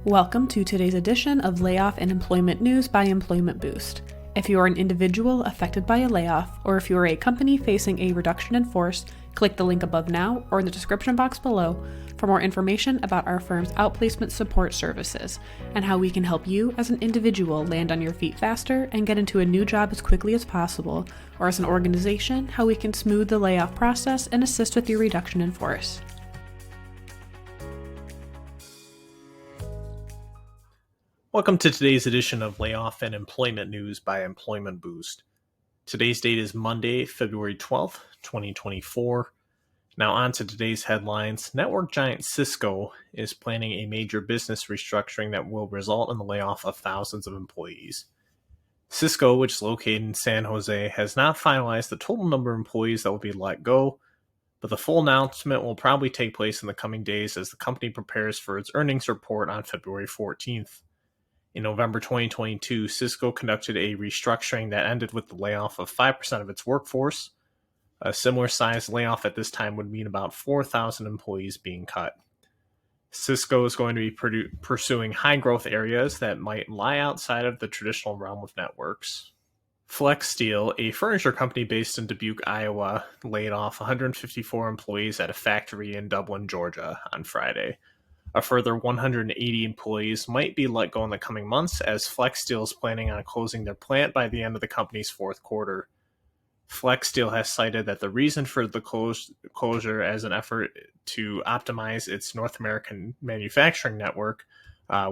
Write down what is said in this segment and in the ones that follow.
Welcome to today's edition of Layoff and Employment News by Employment Boost. If you are an individual affected by a layoff, or if you are a company facing a reduction in force, click the link above now or in the description box below for more information about our firm's outplacement support services and how we can help you as an individual land on your feet faster and get into a new job as quickly as possible, or as an organization, how we can smooth the layoff process and assist with your reduction in force. Welcome to today's edition of Layoff and Employment News by Employment Boost. Today's date is Monday, February 12th, 2024. Now on to today's headlines. Network giant Cisco is planning a major business restructuring that will result in the layoff of thousands of employees. Cisco, which is located in San Jose, has not finalized the total number of employees that will be let go, but the full announcement will probably take place in the coming days as the company prepares for its earnings report on February 14th. In November 2022, Cisco conducted a restructuring that ended with the layoff of 5% of its workforce. A similar size layoff at this time would mean about 4,000 employees being cut. Cisco is going to be pursuing high growth areas that might lie outside of the traditional realm of networks. Flexsteel, a furniture company based in Dubuque, Iowa, laid off 154 employees at a factory in Dublin, Georgia on Friday. A further 180 employees might be let go in the coming months, as Flexsteel is planning on closing their plant by the end of the company's fourth quarter. Flexsteel has cited that the reason for the closure as an effort to optimize its North American manufacturing network,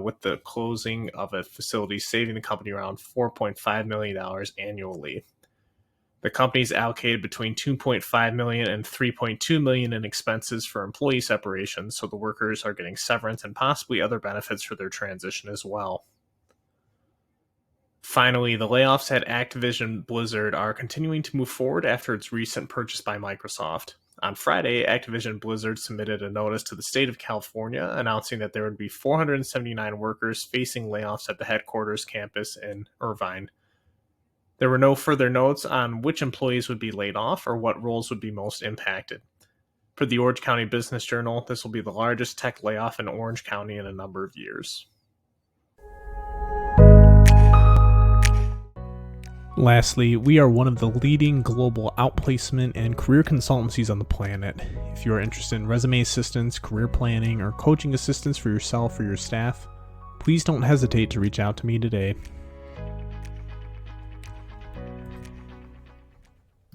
with the closing of a facility saving the company around $4.5 million annually. The company's allocated between $2.5 million and $3.2 million in expenses for employee separation, so the workers are getting severance and possibly other benefits for their transition as well. Finally, the layoffs at Activision Blizzard are continuing to move forward after its recent purchase by Microsoft. On Friday, Activision Blizzard submitted a notice to the state of California announcing that there would be 479 workers facing layoffs at the headquarters campus in Irvine. There were no further notes on which employees would be laid off or what roles would be most impacted. For the Orange County Business Journal, this will be the largest tech layoff in Orange County in a number of years. Lastly, we are one of the leading global outplacement and career consultancies on the planet. If you are interested in resume assistance, career planning, or coaching assistance for yourself or your staff, please don't hesitate to reach out to me today.